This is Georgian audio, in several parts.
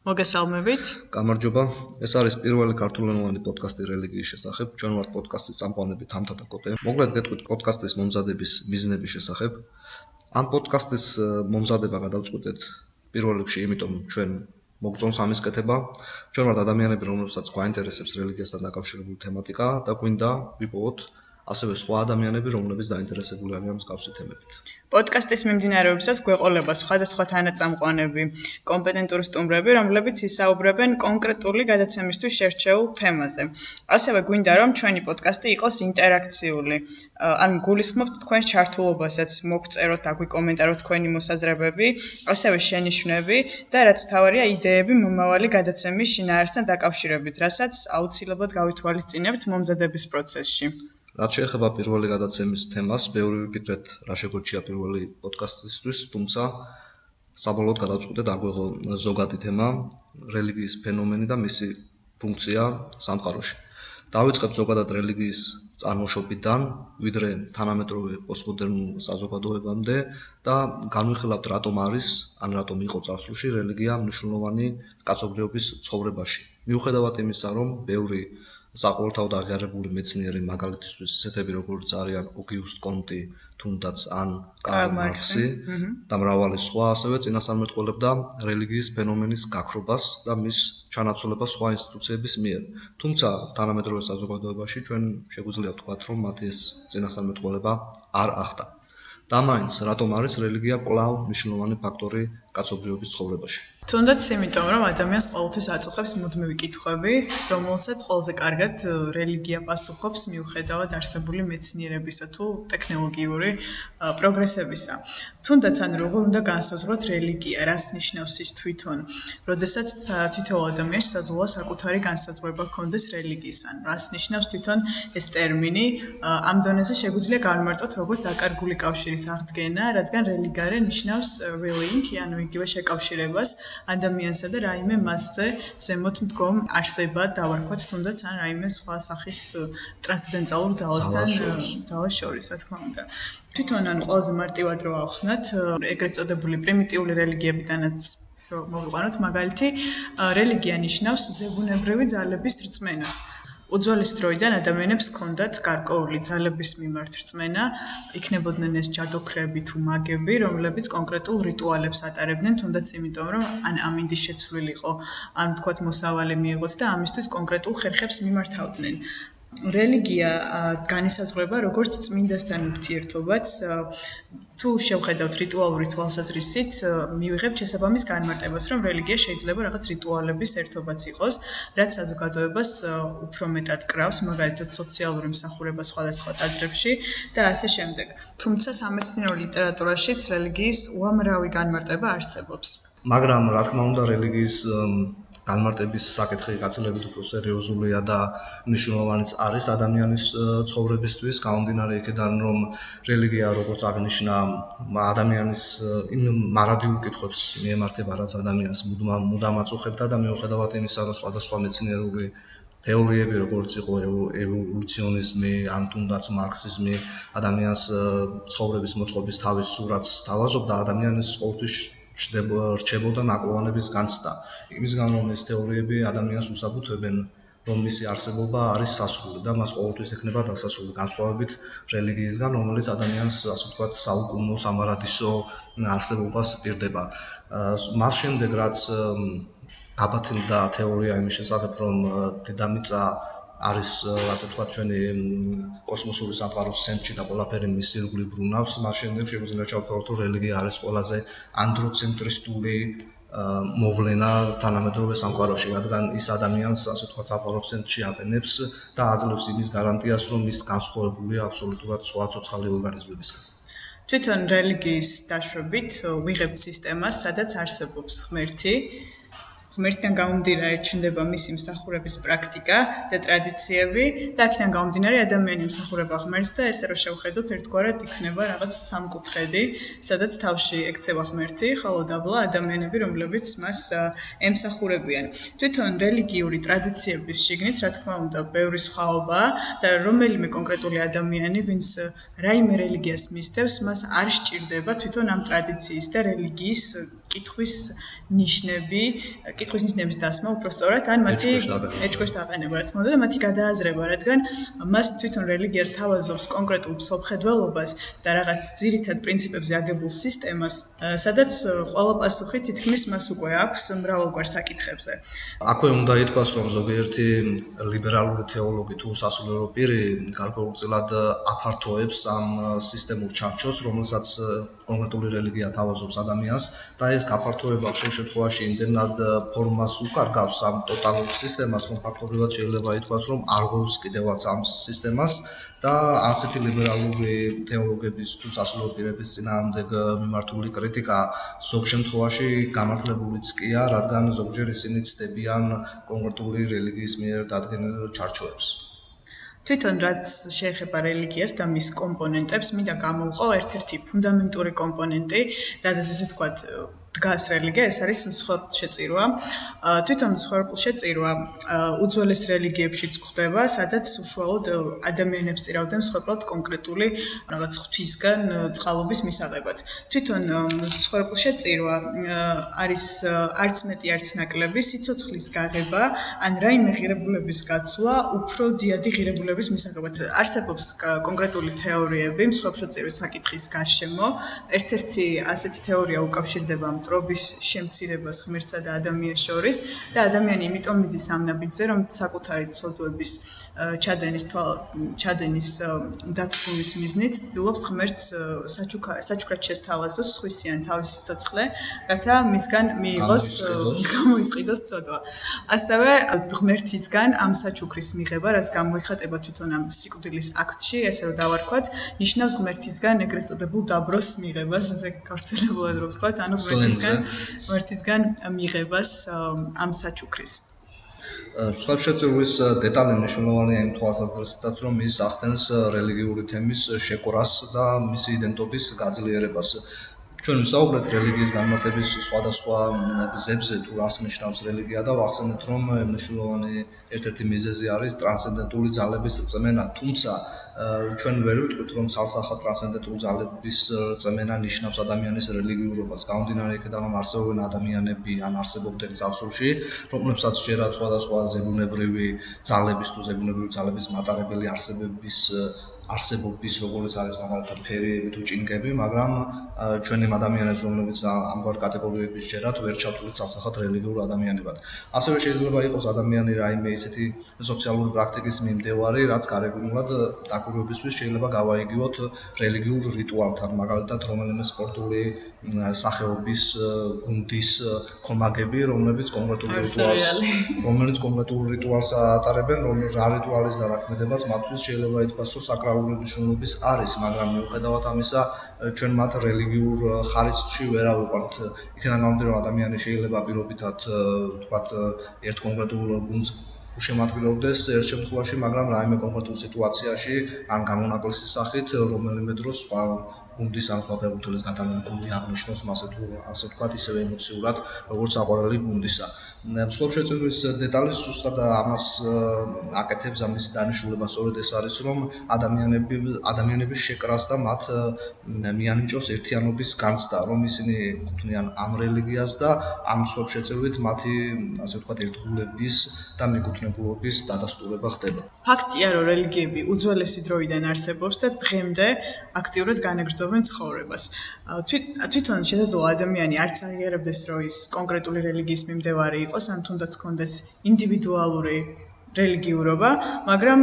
მოგესალმებით. გამარჯობა. ეს არის პირველი ქართულენოვანი პოდკასტი რელიგიის შესახებ. ჩვენ ვართ პოდკასტის წამყვანები თამთა და კოტე. მოკლედ გეტყვით პოდკასტის მომზადების მიზნების შესახებ. ამ პოდკასტის მომზადება გადავწყვეტეთ პირველ რიგში, იმიტომ ჩვენ მოგწონს ამის კეთება. ჩვენ ვართ ადამიანები, რომლებსაც გვაინტერესებს რელიგიასთან დაკავშირებული თემატიკა და გვინდა ვიპოვოთ ასევე სხვა ადამიანები, რომლებიც დაინტერესებული არიან მსგავსი თემებით. პოდკასტის მიმდინარეობისას გვეყოლება სხვადასხვა თანაწამყვანები, კომპეტენტური სტუმრები, რომლებიც ისაუბრებენ კონკრეტული გადაცემისთვის შერჩეულ თემაზე. ასევე გვინდა, რომ ჩვენი პოდკასტი იყოს ინტერაქციული. ან გულისხმობთ თქვენს ჩართულობასაც, მოგწეროთ, აგვიკომენტაროთ თქვენი მოსაზრებები, ასევე შენიშვნები და რაც მთავარია, იდეები მომავალი გადაცემის შინაარსთან დაკავშირებით, რასაც აუცილებლად გავითვალისწინებთ მომზადების პროცესში. რაც შეეხება პირველი გადაცემის თემას, ბევრი ვიკითხეთ, რა შეგვეჩია პირველი პოდკასტისთვის, თუმცა საბოლოოდ გადავწყვეტეთ აგვეღო ზოგადი თემა, რელიგიის ფენომენი და მისი ფუნქცია სამყაროში. დავიწყებთ ზოგადად რელიგიის წარმოშობიდან, ვიდრე თანამედროვე პოსტმოდერნულ საზოგადოებამდე და განვიხილავთ, რატომ არის, ან რატომ იყო წარსულში რელიგია მნიშვნელოვანი კაცობრიობის ცხოვრებაში. მიუხედავად იმისა, რომ ბევრი საყოველთაოდ აღიარებული მეცნიერი, მაგალითისთვის ისეთები როგორც არიან ოგიუსტ კონტი, თუნდაც ან კარლ მარქსი და მრავალი სხვა, ასევე წინასწარმეტყველებდა რელიგიის ფენომენის გაქრობას და მის ჩანაცვლებას სხვა ინსტიტუციების მიერ. თუმცა თანამედროვე საზოგადოებაში ჩვენ შეგვიძლია ვთქვათ, რომ მათი ეს წინასწარმეტყველება არ ახდა. და მაინც, რატომ არის რელიგია კვლავ მნიშვნელოვანი ფაქტორი კაცობრიობის ცხოვრებაში? თუნდაც იმიტომ, რომ ადამიანს ყოველთვის აწუხებს მუდმივი კითხვები, რომელსაც ყველაზე კარგად რელიგია პასუხობს მიუხედავად არსებული მეცნიერებისა თუ ტექნოლოგიური პროგრესებისა. თუნდაც ან როგორ უნდა განსაზღვროთ რელიგია, რას ნიშნავს ის თვითონ, როდესაც თითოეულ ადამიანს საზღვაო საკუთარი განსაზღვრება ჰქონდეს რელიგიის, ან რას ნიშნავს თვითონ ეს ტერმინი, ამ დონეზე შეგვიძლია განმარტოთ როგორც დაკარგული კავშირის აღდგენა, რადგან რელიგია ნიშნავს relink, ანუ იგივე შეკავშირებას ადამიანსა და რაიმე მასზე ზემოთ მდგომ არსებად დავარქვათ, თუნდაც ან რაიმე სხვა სახის ტრანსცენდენტალურ ძალას შორის, რა თქმა უნდა. თვითონ ან ყველაზე მარტივად რო ავხსნათ, ეგრეთ წოდებული პრიმიტიული რელიგიებიდანაც მოვიყვანოთ მაგალითი, რელიგია ნიშნავს ზებუნებრივი ძალების რწმენას. უძველეს დროიდან ადამიანებს ჰქონდათ გარკვეული ძალების მიმართ რწმენა, იქნებოდნენ ეს ჯადოქრები თუ მაგები, რომლებიც კონკრეტულ რიტუალებს ატარებდნენ, თუნდაც იმიტომ, რომ ან ამინდის შეცვლილი იყო, ან თქვათ მოსავალი მიიღოთ და ამისთვის კონკრეტულ ხერხებს მიმართავდნენ. რელიგია განისაზღვრება როგორც წმინდასთან ურთიერთობაც, თუ შევხედავთ რიტუალური თვალსაზრისით, მივიღებთ შესაბამის განმარტებას, რომ რელიგია შეიძლება რაღაც რიტუალების ერთობაც იყოს, რაც საზოგადოებას უფრო მეტად კრავს, მაგალითად სოციალური მსახურება სხვადასხვა ტაძრებში და ასე შემდეგ. თუმცა სამეცნიერო ლიტერატურაშიც რელიგიის უამრავი განმარტება არსებობს. მაგრამ რა თქმა უნდა, რელიგიის განმარტების საკითხი გაცილებით უფრო სერიოზულია და მნიშვნელოვანიც არის ადამიანის ცხოვრებისთვის, გამომდინარე იქიდან, რომ რელიგია, როგორც აღნიშნა, ადამიანის იმ მარადიულ კითხვებს მიემართება, რაც ადამიანს მუდამ აწუხებდა და მიუხედავად იმისა, რომ სხვადასხვა მეცნიერული თეორიები, როგორც იყო ევოლუციონიზმი, ან თუნდაც მარქსიზმი, ადამიანის ცხოვრების მოწყობის თავის სურათს თავაზობდა, ადამიანის ყოველთვის რჩებოდა ნაკლოვანების განცდა. იმისგან, რომ ეს თეორიები ადამიანს უსაბუთებენ, რომ მისი არსებობა არის სასრული და მას ყოველთვის ექნება დასასრული, განსხვავებით რელიგიისგან, რომელიც ადამიანს, ასე ვთქვათ, საუკუნო სამარადისო არსებობას პირდება. მას შემდეგ, რაც გაბათილდა თეორია იმის შესახებ, რომ დედამიწა არის, ასე ვთქვათ, ჩვენი კოსმოსური სამყაროს ცენტრი და ყველაფერი მის ირგვლივ ბრუნავს, მას შემდეგ შეგვიძლია ჩავთვალოთ, რომ რელიგია არის ყველაზე ანდროცენტრისტული მოვლენა თანამედროვე სამყაროში, რადგან ის ადამიანს, ასე ვთქვათ, სამყაროს ცენტრში აყენებს და აძლევს იმის გარანტიას, რომ ის განსხვავებულია აბსოლუტურად სხვა ცოცხალი ორგანიზმებისგან. თვითონ რელიგიის დაშვებით ვიღებთ სისტემას, სადაც არსებობს ღმერთი. ღმერთიდან გამომდინარე ჩნდება მისი მსახურების პრაქტიკა და ტრადიციები და აქედან გამომდინარე ადამიანი მსახურება ღმერთს და ესე რომ შევხედოთ, ერთგვარად იქნება რაღაც სამკუთხედი, სადაც თავში ექცევა ღმერთი, ხოლო დაბლა ადამიანები, რომლებიც მას ემსახურებიან. თვითონ რელიგიური ტრადიციების შიგნით, რა თქმა უნდა, ბევრი სხვაობაა და რომელიმე კონკრეტული ადამიანი, ვინც რაიმე რელიგიას მისდევს, მას არ სჭირდება თვითონ ამ ტრადიციის და რელიგიის კითხვის ნიშნები, კითხვის ნიშნების დასმა უпростоრად ან მათი ეჭქვეშ დაყენება, რაც მომდა და მათი გადააზრება, რადგან მას თვითონ რელიგიას თავაზობს კონკრეტულ მსოფლმხედველობას და რაღაც ძირითად პრინციპებზე აგებულ სისტემას, სადაც ყველა პასუხი თითქმის მას უკვე აქვს მრავალგვარ საკითხებზე. აქვე უნდა ითქვას, რომ ზოგიერთი ლიბერალური თეოლოგი თუ სასულიერო პირი გარკვეულწილად აფართოებს ამ სისტემურ ჩარჩოს, რომელსაც კონკრეტული რელიგია თავაზობს ადამიანს და ეს გაფართოება ხშირ შემთხვევაში იმდენად ფორმას უკარგავს ამ ტოტალურ სისტემას, რომ ფაქტობრივად შეიძლება ითქვას, რომ არ ღვევს კიდევაც ამ სისტემას და ასეთი ლიბერალური თეოლოგების თუ სასულიერო პირების წინააღმდეგ მიმართული კრიტიკა ზოგ შემთხვევაში გამართლებულიც კია, რადგან ზოგჯერ ისინი ცდებიან კონკრეტული რელიგიის მიერ დადგენილ ჩარჩოებს. თვითონ რაც შეეხება რელიგიას და მის კომპონენტებს, მინდა გამოვყო ერთ-ერთი ფუნდამენტური კომპონენტი, რადგან ესე ვთქვათ, დგას რელიგია, ეს არის მსხვერპლშეწირვა. თვითონ მსხვერპლშეწირვა უძველეს რელიგიებშიც გვხვდება, სადაც უშუალოდ ადამიანებს წირავდნენ მსხვერპლად კონკრეტული რაღაც ღვთისგან წყალობის მისაღებად. თვითონ მსხვერპლშეწირვა არის არც მეტი, არც ნაკლები სიცოცხლის გაღება, ან რაიმე ღირებულების გაცვლა უფრო დიადი ღირებულების მისაღებად. არსებობს კონკრეტული თეორიები მსხვერპლშეწირვის საკითხის გარშემო. ერთ-ერთი ასეთი თეორია უკავშირდება მტრობის შემცირებას ღმერთსა და ადამიანს შორის და ადამიანი იმიტომ მიდის ამ ნაბიჯზე, რომ საკუთარი ცოდვების ჩადენის დათბობის მიზნით ცდილობს ღმერთს საჩუქრად შესთავაზოს სხვისიან თავის სიცოცხლე, რათა მისგან მიიღოს გამოისყიდოს ცოდვა. ასევე ღმერთისგან ამ საჩუქრის მიღება, რაც გამოიხატება თვითონ ამ სიკვდილის აქტში, ესე რომ დავარქვათ, ნიშნავს ღმერთისგან ეგრეთ წოდებულ დაბროს მიღებას, ესე გავრცელებულად რომ ვთქვათ, ანუ ღმერთისგან მიღებას ამ საჩუქრის. მსხვერპლშეწირვის დეტალი მნიშვნელოვანია იმ თვალსაზრისითაც, რომ ის ახდენს რელიგიური თემის შეკვრას და მისი იდენტობის გაძლიერებას. ჩვენ ვისაუბრეთ რელიგიის განმარტების სხვადასხვა გზებზე, თუ რას ნიშნავს რელიგია და ვახსენეთ, რომ მნიშვნელოვანი ერთ-ერთი მიზეზი არის ტრანსცენდენტული ძალების რწმენა, თუმცა ჩვენ ვერ ვიტყვით, რომ სალსახა ტრანსცენდენტული ძალების რწმენა ნიშნავს ადამიანის რელიგიურობას. გამომდინარე იქედან, რომ არსებობენ ადამიანები ან არსებობდნენ წარსულში, რომლებსაც ჯერათ სხვადასხვა ზებუნებრივი ძალების თუ ზებუნებრივი ძალების მატარებელი არსებობის როგორც არის მაგალითად ფერიები თუ ჭინკები, მაგრამ ჩვენი ადამიანებს, რომლებიც ამგვარ კატეგორიების ჯერათ, ვერ ჩავთვლით სასახად რელიგიურ ადამიანებად. ასევე შეიძლება იყოს ადამიანი რაიმე ისეთი სოციალური პრაქტიკის მიმდევარი, რაც გარეგნულად დაკვირვებისთვის შეიძლება გავაიგივოთ რელიგიურ რიტუალთან, მაგალითად რომელიმე სპორტული სახეობის გუნდის კომაგები, რომელიც კონკრეტულ რიტუალს ატარებენ, რა რიტუალის და რა ქმედებას მათთვის შეიძლება ითქვას, რომ საკრალური მნიშვნელობის არის, მაგრამ მიუხედავად ამისა, ჩვენ მათ რელიგიურ ხარისხში ვერ ავიყვანთ. იქედან გამომდინარე, ადამიანი შეიძლება პირობითად ვთქვათ, ერთ კონკრეტულ გუნდს უშემატკივრებდეს ერთ შემთხვევაში, მაგრამ რაიმე კონკრეტულ სიტუაციაში ან გამონაკლისის სახით რომელიმე დროს სხვა გუნდის ან სხვა ფეხბურთელის გატანილი გუნდი აღნიშნოს მასე თუ ასე ვთქვათ, ისევე ემოციურად, როგორც საყვარელი გუნდისა. მსხვერპლშეწირვის დეტალი ზუსტად ამას აკეთებს, ამის დანიშნულება სწორედ ეს არის, რომ ადამიანების შეკრას და მათ მიანიჭოს ერთიანობის განცდა, რომ ისინი ეკუთვნიან ამ რელიგიას და ამ მსხვერპლშეწირვით მათი, ასე ვთქვათ, ერთგულების და მიკუთვნებულობის დადასტურება ხდება. ფაქტია, რომ რელიგიები უძველესი დროიდან არსებობს და დღემდე აქტიურად განაგრძობენ ცხოვრებას. თვითონ შესაძლოა ადამიანი არც აღიარებდეს, რომ ის კონკრეტული რელიგიის მიმდევარი იყოს, ან თუნდაც ჰქონდეს ინდივიდუალური რელიგიურობა, მაგრამ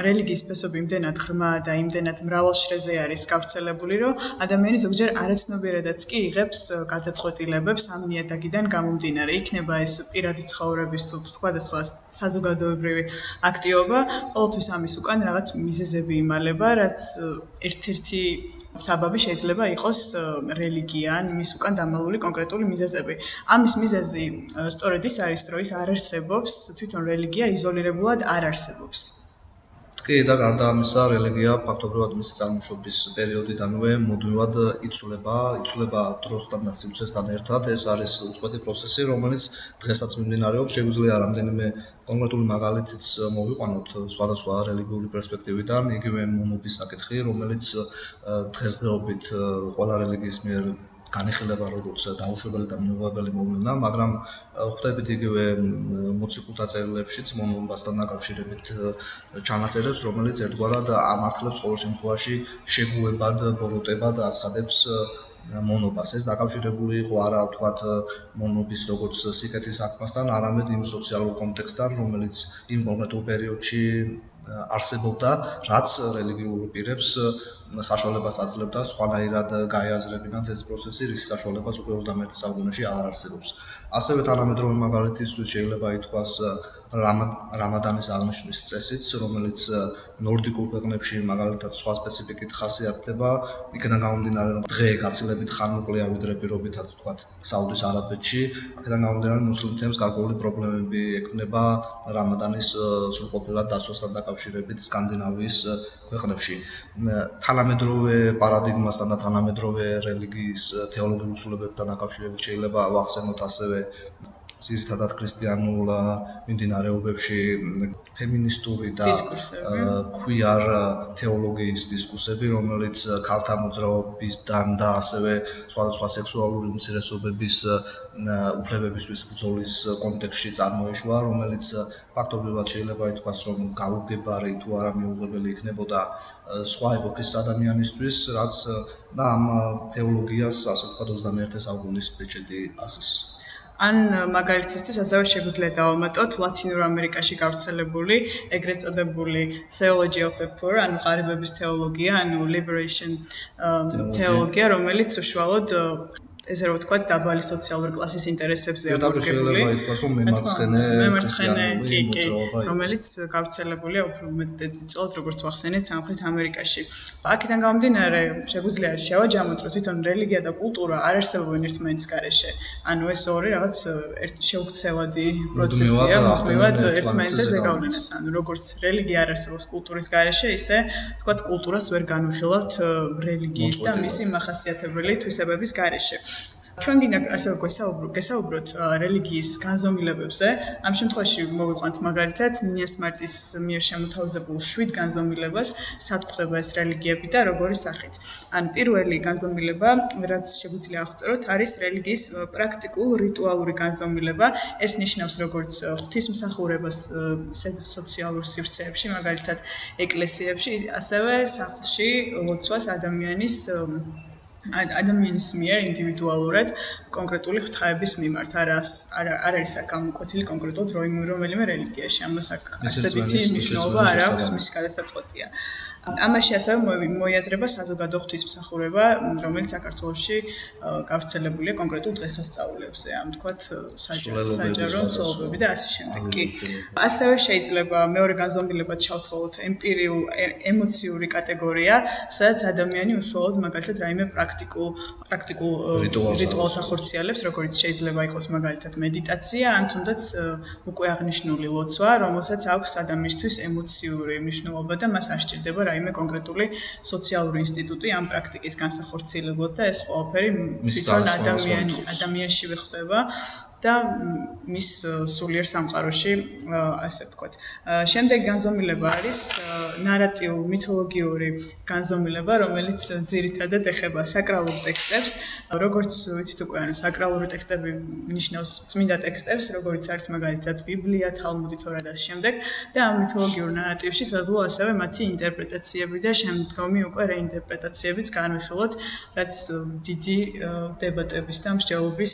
რელიგიის ფესობი იმდენად ღრმა და იმდენად მრავალშრეზე არის გავრცელებული, რომ ადამიანი ზოგჯერ არაცნობიერადაც კი იღებს გადაწყვეტილებებს ამ ნიადაგიდან გამომდინარე. იქნება ეს პირადი ცხოვრების თუ სხვადასხვა საზოგადოებრივი აქტივობა, ყოველთვის ამის უკან რაღაც მიზეზები იმალება, რაც ერთ-ერთი საბაბი შეიძლება იყოს რელიგია, ან მის უკან დამალული კონკრეტული მიზეზები. ამის მიზეზი სწორედ ის არის, რომ ის არ არსებობს, თვითონ რელიგია იზოლირებულად არ არსებობს. კი, და გარდა ამისა, რელიგია ფაქტობრივად მისი წარმოშობის პერიოდიდანვე მუდმივად იცვლება დროსთან და სივრცესთან ერთად. ეს არის უწყვეტი პროცესი, რომელიც დღესაც მიმდინარეობს. შეგვიძლია რამდენიმე კონკრეტული მაგალითიც მოვიყვანოთ სხვადასხვა რელიგიური პერსპექტივიდან, იგივე მომობის საკითხი, რომელიც დღესდღეობით ყველა რელიგიის მიერ განიხილება როგორც დაუშვებელი და მიუღებელი მოვლენა, მაგრამ ხვდებით იგივე მოციქულთა წერილებშიც მონობასთან დაკავშირებით ჩანაწერებს, რომელიც ერთგვარად ამართლებს ყოველ შემთხვევაში შეგუებად, ბოროტებად აცხადებს მონობას. ეს დაკავშირებული იყო არა ვთქვათ მონობის როგორც სიკეთის საქმესთან, არამედ იმ სოციალურ კონტექსტთან, რომელიც იმ კონკრეტულ პერიოდში არსებობდა, რაც რელიგიურ პირებს საშუალებას აძლევდა სხვანაირად გაეაზრებინათ ეს პროცესი, რის საშუალებას უკვე 21 საუკუნეში არ არსებობს. ასევე თანამედროვე მაგალითისთვის შეიძლება ითქვას რამადანის აღნიშვნის წესიც, რომელიც ნორდიკულ ქვეყნებში მაგალითად სხვა სპეციფიკით ხასიათდება, იქიდან გამომდინარე, რომ დღე გაცილებით ხანმოკლეა ვიდრე პირობითად ვთქვათ საუდის არაბეთში, აქედან გამომდინარე მუსლიმებს გარკვეული პრობლემები ექმნება რამადანის სრულყოფილად დაცვასთან დაკავშირებით სკანდინავიის ქვეყნებში. თანამედროვე პარადიგმასთან და თანამედროვე რელიგიის თეოლოგიურ ცვლილებებთან დაკავშირებით შეიძლება ვახსენოთ ასევე ძირითადად ქრისტიანულ მიმდინარეობებში ფემინისტური და queer თეოლოგიის დისკუსები, რომელიც ქალთა მოძრაობისთან და ასევე სხვადასხვა სექსუალური უმცირესობების უფლებებისთვის ბრძოლის კონტექსტში წარმოიშვა, რომელიც ფაქტობრივად შეიძლება ითქვას, რომ გაუგებარი თუ არა მიუღებელი იქნებოდა სხვა ეპოქის ადამიანისთვის, რაც და ამ თეოლოგიას ასე ვთქვათ 21 საუკუნის ბეჭედი ასის. ან მაგალითისთვის ასევე შეგვიძლია დავამატოთ ლათინურ ამერიკაში გავრცელებული ეგრეთ წოდებული theology of the poor, ანუ ღარიბების თეოლოგია, ანუ liberation თეოლოგია, რომელიც უშუალოდ ესე რომ ვთქვათ დაბალი სოციალური კლასის ინტერესებზეა მორგებული. შეიძლება ითქვას, რომ მემარცხენე მოძრაობა, რომელიც გავრცელებულია უფრო მეტწილად როგორც ვახსენეთ სამხრეთ ამერიკაში. აქედან გამომდინარე, შეგვიძლია შევაჯამოთ, რომ თვითონ რელიგია და კულტურა არ არსებობენ ერთმანეთის გარეშე. ანუ ეს ორი რაღაც შეუქცევადი პროცესია, მოსმევად ერთმანეთზე ზეგავლენას. ანუ როგორც რელიგია არ არსებობს კულტურის გარეშე, ისე ვთქვათ კულტურას ვერ განვიხილავთ რელიგიის და მისი მახასიათებელი თვისებების გარეშე. ჩვენ გინდა ასე გესაუბროთ რელიგიის განზომილებებზე. ამ შემთხვევაში მოვიყვანთ მაგალითად ნინიას მარტის მიერ შემოთავაზებულ 7 განზომილებას, სად გვხვდება ეს რელიგიები და როგორი სახით. ან პირველი განზომილება, რაც შეგვიძლია აღწეროთ, არის რელიგიის პრაქტიკულ რიტუალური განზომილება. ეს ნიშნავს როგორც ღვთისმსახურებას სოციალურ სივრცეებში, მაგალითად ეკლესიებში, ასევე სახლში ლოცვას ადამიანის მიერ ინდივიდუალურად კონკრეტული ღვთაების მიმართ. არ არის აქ გამოკვეთილი კონკრეტულად რომელიმე რელიგიაში. ამას აქ ასეთი მნიშვნელობა არ აქვს, მისი გადასაწყვეტია. ამაში ასევე მოიაზრება საზოგადო ღვთისმსახურება, რომელიც საქართველოში გავრცელებულია კონკრეტულ დღესასწაულებზე, ამ თქვათ საჯარო მცველობები და ასე შემდეგ. ასევე შეიძლება მეორე განზომილებად ჩავთვალოთ ემპირიულ ემოციური კატეგორია, სადაც ადამიანი უშუალოდ მაგალითად რაიმე პრაქტიკულ რიტუალს ახორციელებს, როგორც შეიძლება იყოს მაგალითად მედიტაცია, ან თუნდაც უკვე აღნიშნული ლოცვა, რომელსაც აქვს ადამიანისთვის ემოციური მნიშვნელობა და მას არ სჭირდება რაიმე კონკრეტული სოციალური ინსტიტუტი ამ პრაქტიკის განსახორციელებლად და ეს ყველაფერი თვითონ ადამიანშივე ხდება და მის სულიერ სამყაროში, ასე ვთქვათ. შემდეგი განზომილება არის ნარატიულ მითოლოგიური განზომილება, რომელიც ძირითადად ეხება საკრალურ ტექსტებს. როგორც ვიცით უკვე, ანუ საკრალური ტექსტები ნიშნავს წმინდა ტექსტებს, როგორც არის მაგალითად ბიბლია, თალმუდი, თორა და შემდეგ და ამ მითოლოგიურ ნარატივში შესაძლოა ასევე მათი ინტერპრეტაციები და შემდგომი უკვე რეინტერპრეტაციებიც განვიხილოთ, რაც დიდი დებატების და მსჯელობის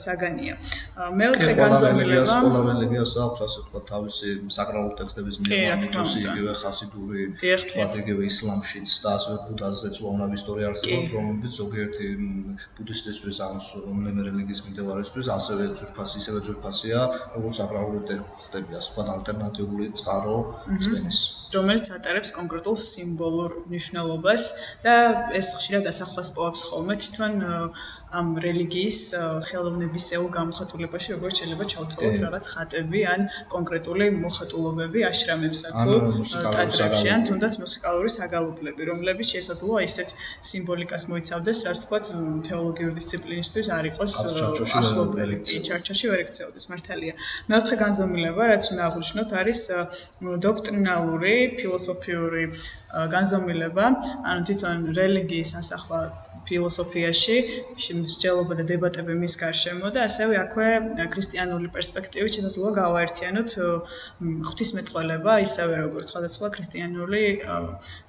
საგანია. მეოთხე განზომილება ყველა რელიგიას აქვს ასე ვთქვათ თავისი საკრალური ტექსტების მიღწევა, იგივე ხასიდური, ვთქვათ იგივე ისლამშიც და ასევე ბუდაზეც უამრავი ისტორია არსებობს, რომელიც ზოგიერთი ბუდისტისთვის ან რომელიმე რელიგიის მიმდევარისთვის ასევე ძვირფასია, როგორც საკრალური ტექსტები, ასე ვთქვათ ალტერნატიული წყარო წვენის, რომელიც ატარებს კონკრეტულ სიმბოლურ მნიშვნელობას და ეს ხშირად ასახლას პოვებს ხოლმე თვითონ ამ რელიგიის ხელოვნებისეულ გამოხატულებაში, როგორც შეიძლება ჩავთვალოთ რაღაც ხატები ან კონკრეტული მოხატულობები აშრამებსა თუ ტაძრებში ან თუნდაც მუსიკალური საგალობლები, რომლებიც შესაძლოა ისეთ სიმბოლიკას მოიცავდეს, რაც თქვათ თეოლოგიური დისციპლინისთვის არ იყოს ახლობელი, ჩარჩოში ვერ ექცეოდეს, მართალია. მეოთხე განზომილება, რაც უნდა აღვნიშნოთ, არის დოქტრინალური ფილოსოფიური განზომილება, ანუ თვითონ რელიგიის ასახვა ფილოსოფიაში, მსჯელობა და დებატები მის გარშემო და ასევე აქვე ქრისტიანული პერსპექტივით შესაძლოა გავაერთიანოთ ღვთისმეტყველება, ისევე როგორც სხვადასხვა ქრისტიანული,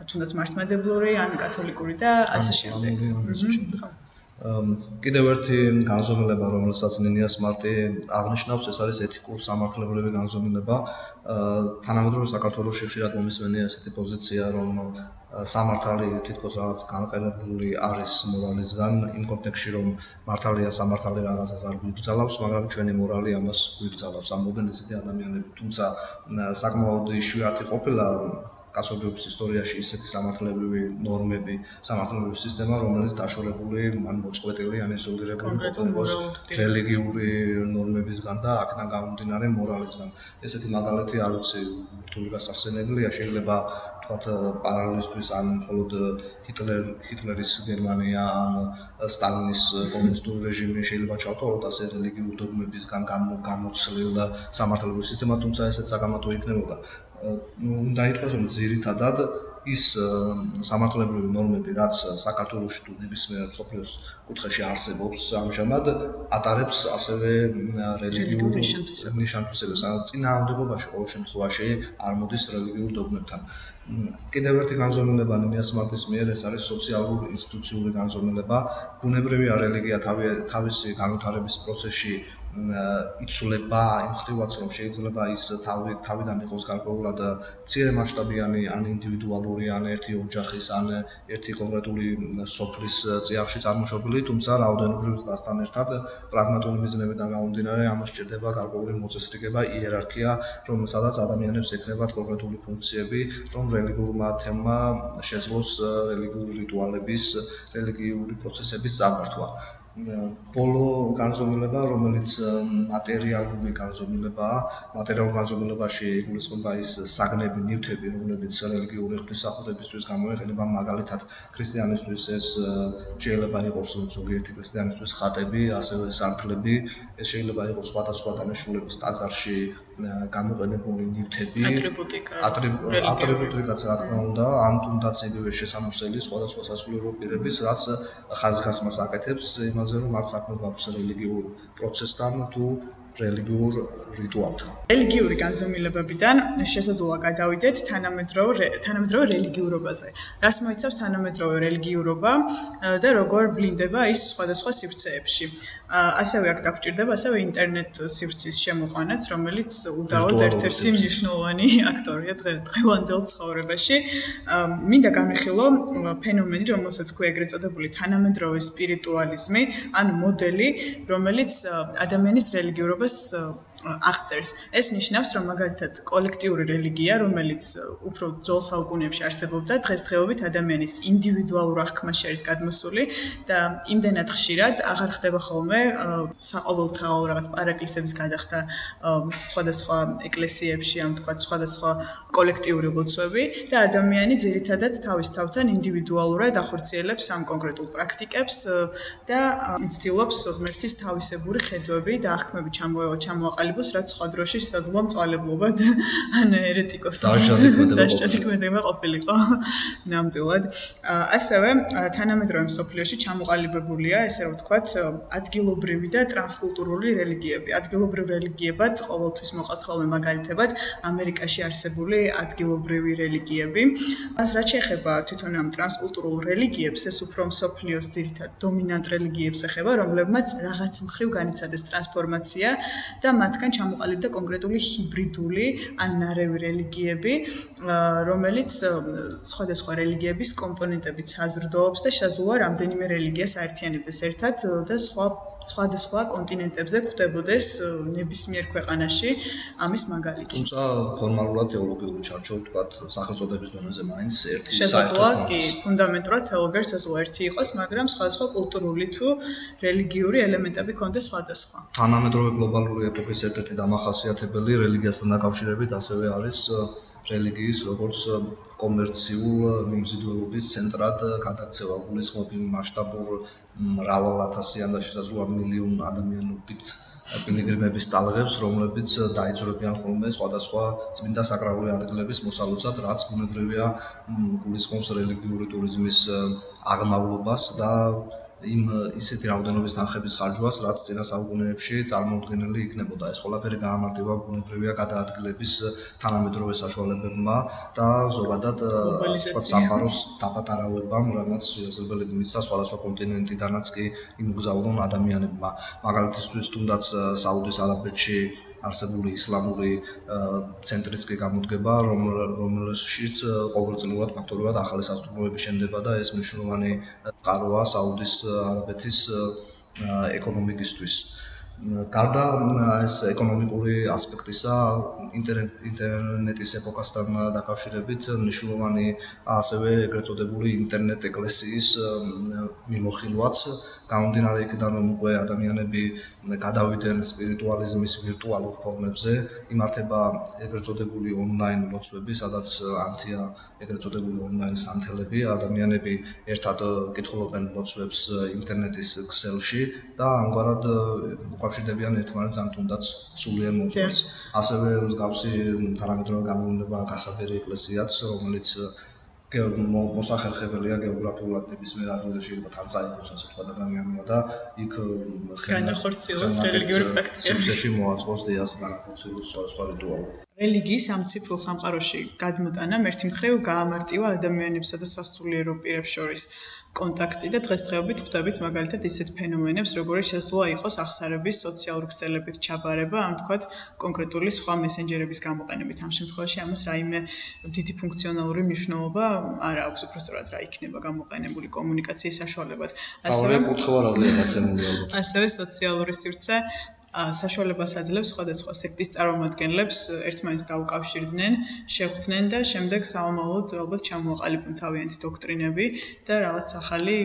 თუნდაც მართლმადებლური, ან კათოლიკური და ასე შემდეგ. კიდევ ერთი განზომილება, რომელსაც ნინიას მარტი აღნიშნავს, ეს არის ეთიკურ-სამართლებრივი განზომილება. თანამედროვე საქართველოში ხშირად მომისმენია ესეთი პოზიცია, რომ სამართალი თითქოს რაღაც განყენებული არის მორალისგან, იმ კონტექსტში, რომ მართალია სამართალი რაღაცას არ გვიგრძალავს, მაგრამ ჩვენი მორალი ამას გვიგრძალავს. ამბობენ ესეთი ადამიანები, თუმცა საკმაოდ იშვიათი ყოფილა კაცობრიობის ისტორიაში ისეთი სამართლებრივი ნორმები, სამართლებრივი სისტემა, რომელიც დაშორებული, ან მოწყვეტილი, ან იზოლირებული ყოფილიყოს რელიგიური ნორმებისგან და აქედან გამომდინარე მორალისგან. ესეთი მაგალითი არ ვიცი, რთული გასახსენებელია, შეიძლება ვთქვათ პარალელისთვის ან მხოლოდ ჰიტლერის გერმანია, ან სტალინის კომუნისტური რეჟიმი შეიძლება ჩავთვალოთ ასე რელიგიურ დოგმებისგან გამოცლილ სამართლებრივ სისტემად, თუმცა ესეც საკამათო იქნებოდა. უნდა ითქვას, რომ ძირითადად ის სამართლებრივი ნორმები, რაც საქართველოში თუ ნებისმიერ მსოფლიოს კუთხეში არსებობს ამჟამად, ატარებს ასევე რელიგიურ ნიშანთვისებას. წინააღმდეგობაში ყოველ შემთხვევაში არ მოდის რელიგიურ დოგმებთან. კიდევ ერთი განზომილება ნინიას მარტის მიერ, ეს არის სოციალურ-ინსტიტუციური განზომილება. ბუნებრივია რელიგია თავისი განვითარების პროცესში იცვლება იმ მხრივაც, რომ შეიძლება ის თავიდან იყოს გარკვეულად მცირე მასშტაბიანი, ან ინდივიდუალური, ან ერთი ოჯახის, ან ერთი კონკრეტული სოფლის წიაღში წარმოშობილი, თუმცა რაოდენობრივ დასთან ერთად პრაგმატული მიზნებიდან გამომდინარე ამას სჭირდება გარკვეული მოწესრიგება, იერარქია, რომელსაც ადამიანებს ექნებათ კონკრეტული ფუნქციები, რომ რელიგიურმა თემმა შეძლოს რელიგიური რიტუალების, რელიგიური პროცესების წამართვა. ბოლო განზომილება, რომელიც მატერიალური განზომილებაა, მატერიალურ განზომილებაში იგულისხმება ის საგნები, ნივთები, რომლებიც რელიგიური ღვთისმსახურებისთვის გამოიყენება, მაგალითად ქრისტიანისთვის ეს შეიძლება იყოს ზოგიერთი ქრისტიანისთვის ხატები, ასევე სარდლები, ეს შეიძლება იყოს სხვადასხვა დანიშნულების ტაძარში გამოყენებული ნივთები, ატრიბუტიკაც რა თქმა უნდა, ან თუნდაც იგივე შესამოსელი სხვადასხვა სასულიერო პირების, რაც ხაზგასმას აკეთებს იმაზე, რომ აქ საქმე გვაქვს რელიგიურ პროცესთან თუ რელიგიურ რიტუალთან. რელიგიური განზომილებებიდან შესაძლოა გადავიდეთ თანამედროვე რელიგიურობაზე. რას მოიცავს თანამედროვე რელიგიურობა და როგორ ვლინდება ის სხვადასხვა სივრცეებში. ასევე აქ დაგვჭირდება ასევე ინტერნეტ სივრცის შემოყვანაც, რომელიც უდავოდ ერთ-ერთი მნიშვნელოვანი აქტორია დღევანდელ ცხოვრებაში. მინდა განვიხილო ფენომენი, რომელსაც ქვია ეგრეთ წოდებული თანამედროვე სპირიტუალიზმი, ან მოდელი, რომელიც ადამიანის რელიგიურობას აღწერს. ეს ნიშნავს, რომ მაგალითად კოლექტიური რელიგია, რომელიც უფრო ძველ საუკუნეებში არსებობდა, დღესდღეობით ადამიანის ინდივიდუალურ აღქმაში არის გადმოსული და იმდენად ხშირად აღარ ხდება ხოლმე საყოველთაო რაღაც პარაკლისების გადახდა სხვადასხვა ეკლესიებში, ან თქვა სხვადასხვა კოლექტიური ლოცვები და ადამიანი ძირითადად თავის თავთან ინდივიდუალურად ახორციელებს ამ კონკრეტულ პრაქტიკებს და ცდილობს ღმერთის თავისებური ხედვები და აღქმები ჩამოაყალიბოს, რაც სხვა დროში შესაძლოა მწვალებლობად ან ერეტიკოსად დასჭადიქმედება ყოფილიყო ნამდვილად. ასევე თანამედროვე მსოფლიოში ჩამოყალიბებულია, ესე რომ ვთქვათ, ადგილობრივი და ტრანსკულტურული რელიგიები. ადგილობრივ რელიგიებად ყოველთვის მოყავთ ხოლმე მაგალითებად ამერიკაში არსებული ადგილობრივი რელიგიები. რაც შეეხება თვითონ ამ ტრანსკულტურულ რელიგიებს, ეს უფრო მსოფლიოს ძირითად დომინანტ რელიგიებს ეხება, რომლებმაც რაღაც მხრივ განიცადეს ტრანსფორმაცია და მათგან ჩამოყალიბდა კონკრეტული ჰიბრიდული ან ნარევი რელიგიები, რომელიც სხვადასხვა რელიგიების კომპონენტებით საზრდოობს და შესაძლოა რამდენიმე რელიგიას აერთიანებდეს ერთად და სხვადასხვა კონტინენტებზე გვხვდებოდეს ნებისმიერ ქვეყანაში ამის მაგალითი. თუმცა ფორმალურად თეოლოგიური ჩარჩო, ვთქვათ, სახელწოდების დონეზე მაინც ერთი შესაძლოა, კი, ფუნდამენტურად თეოლოგია შესაძლოა ერთი იყოს, მაგრამ სხვადასხვა კულტურული თუ რელიგიური ელემენტები ქონდეს სხვადასხვა. თანამედროვე გლობალური ეპოქის ერთ-ერთი დამახასიათებელი რელიგიასთან დაკავშირებით ასევე არის რელიგიის როგორც კომერციულ მიმზიდველობის ცენტრად გადაქცევა გულისხმობ იმ მასშტაბურ მრავალ ათასიან და შესაძლოა მილიონ ადამიანობით პილიგრიმების ტალღებს, რომლებიც დაიძრებიან ხოლმე სხვადასხვა წმინდა საკრალური ადგილების მოსალოცად, რაც ბუნებრივია გულისხმობს რელიგიური ტურიზმის აღმავლობას და იმ ისეთი რაოდენობის თანხების ხარჯვას, რაც წინა საუკუნეებში წარმოუდგენელი იქნებოდა. ეს ყველაფერი გაამარტივა ბუნებრივია გადაადგილების თანამედროვე საშუალებებმა და ზოგადად ასე ვთქვათ სამყაროს დაპატარავებამ, რაც შესაძლებელი მისცა სხვადასხვა კონტინენტიდანაც კი იმგზავრონ ადამიანებმა. მაგალითისთვის, თუნდაც საუდის არაბეთში არსებული ისლამური ცენტრიც კი გამოდგება, რომელშიც ყოველწლიურად ფაქტობრივად ახალი სასტუმროები შენდება და ეს მნიშვნელოვანი წყაროა საუდის არაბეთის ეკონომიკისთვის. გარდა ეს ეკონომიკური ასპექტისა, ინტერნეტის ეპოქასთან დაკავშირებით მნიშვნელოვანი ასევე ეგრეთ წოდებული ინტერნეტ ეკლესიის მიმოხილვაც გამომდინარე იქიდან, რომ უკვე ადამიანები გადავიდნენ სპირიტუალიზმის ვირტუალურ ფორმებზე, იმართება ეგრეთ წოდებული ონლაინ ლოცვები, სადაც ამთია ეგრეთ წოდებული ონლაინ სანთელები, ადამიანები ერთად კითხულობენ ლოცვებს ინტერნეტის ქსელში და ამგვარად უკავშირდებიან ერთმანეთს ან თუნდაც სულიერ მოძღვარს. ასევე მსგავსი თანამედროვე გამოვლენებაა გასაბერი ეკლესიაც, რომელიც მოსახერხებელია გეოგრაფიულად ნებისმიერ ადგილზე შეიძლება თან წაიღოს ასე ვთქვათ ადამიანმა და იქ განახორციელოს რელიგიური პრაქტიკები. სივრცეში მოაწყოს დიახ განახორციელოს სხვა რიტუალები. რელიგიის ამ ციფრულ სამყაროში გადმოტანამ ერთი მხრივ გაამარტივა ადამიანებსა და სასულიერო პირებს შორის კონტაქტი და დღესდღეობით ხვდებით მაგალითად ისეთ ფენომენებს, როგორიც შესაძლოა იყოს აღსარების სოციალური ქსელებით ჩაბარება, ამ თქვათ კონკრეტული სხვა მესენჯერების გამოყენებით. ამ შემთხვევაში ამას რაიმე დიდი ფუნქციონალური მნიშვნელობა არ აქვს, უბრალოდ რა იქნება გამოყენებული კომუნიკაციის საშუალებად. ასევე სოციალური სივრცე საშუალებას აძლევს სხვადასხვა სექტის წარმომადგენლებს ერთმანეთს დაუკავშირდნენ, შეხვდნენ და შემდეგ საომალოდ ალბათ ჩამოაყალიბონ თავიანთი დოქტრინები და რაღაც ახალი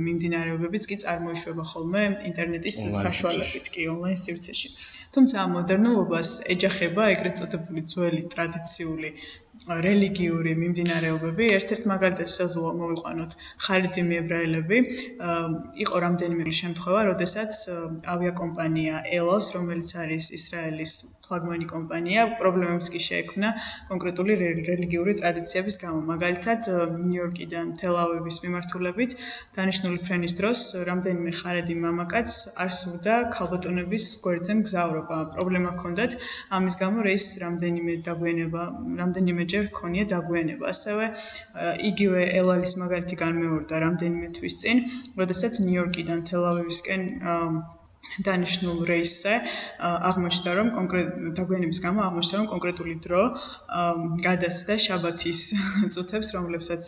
მიმდინარეობებიც კი წარმოიშვება ხოლმე ინტერნეტის საშუალებით კი ონლაინ სივრცეში. თუმცა ამ მოდერნულობას ეჯახება ეგრეთ წოდებული ძველი ტრადიციული რელიგიური მიმდინარეობები. ერთ-ერთ მაგალითად შესაძლოა მოვიყვანოთ ხარიჯიმი ებრაელები. იყო რამდენიმე შემთხვევა, როდესაც ავიაკომპანია ელას, რომელიც არის ისრაელის ფლაგმანი კომპანია, პრობლემებს კი შეექმნა კონკრეტული რელიგიური ტრადიციების გამო. მაგალითად, ნიუ-იორკიდან თელ-ავივის მიმართულებით დანიშნული ფრენის დროს რამდენიმე ხარიჯი მამაკაცს არ სურდა ქალბატონების გვერდზე მგზავრობა. პრობლემა ჰქონდათ, ამის გამო რეისს რამდენიმეჯერ ჰქონია დაგვიანება. ასევე იგივე ელალის მაგალითი განმეორდა რამდენიმე თვის წინ, როდესაც ნიუ-იორკიდან თელ-ავივისკენ დანიშნულ რეისზე აღმოჩნდა, რომ დაგვიანების გამო აღმოჩნდა, რომ კონკრეტული დრო გადასცდა შაბათის წუთებს, რომლებსაც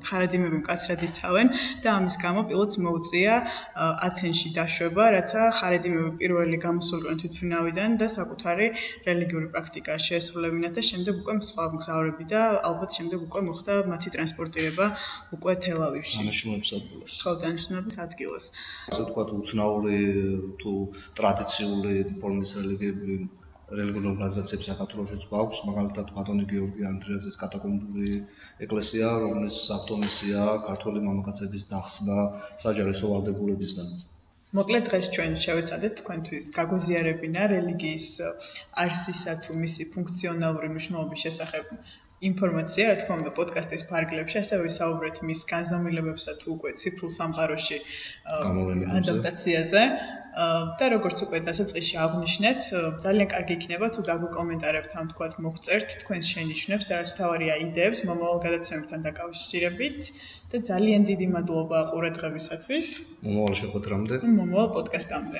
ხარაჯიმები მკაცრად იცავენ და ამის გამო პილოტს მოუწია ათენში დაშვება, რათა ხარაჯიმები პირველი გამოსულიყვნენ თვითმფრინავიდან და საკუთარი რელიგიური პრაქტიკა შეესრულებინათ და შემდეგ უკვე სხვა მგზავრები და ალბათ შემდეგ უკვე მოხდა მათი ტრანსპორტირება უკვე თელ-ავივში. დანიშნულების ადგილას. ხო, დანიშნულების ადგილას. ასე ვთქვათ, უცნაური თუ ტრადიციული ფორმის რელიგიური ორგანიზაციები საქართველოშიც გვაქვს, მაგალითად ბატონი გიორგი ანდრიაძის კატაკომბური ეკლესია, რომლის ავტომისია ქართველი მამაკაცების დახსნა საჯარისო ვალდებულებისგან. მოკლედ დღეს ჩვენ შევეცადეთ თქვენთვის გაგვიზიარებინა რელიგიის არსისა თუ მისი ფუნქციონალური მნიშვნელობის შესახებ ინფორმაცია, რა თქმა უნდა, პოდკასტის ფარგლებში, ასევე ვისაუბრეთ მის განზომილებებსა თუ უკვე ციფრულ სამყაროში ადაპტაციაზე. და როგორც უკვე დასაწყისში აღვნიშნეთ, ძალიან კარგი იქნება თუ დაგვიკომენტარებთ ამ თქვათ მოგწერთ თქვენს შენიშვნებს და რაც თავარია იდეებს მომავალ გადაცემებთან დაკავშირებით და ძალიან დიდი მადლობა ყურადღებისათვის. მომავალ შეხვედრამდე. მომავალ პოდკასტამდე.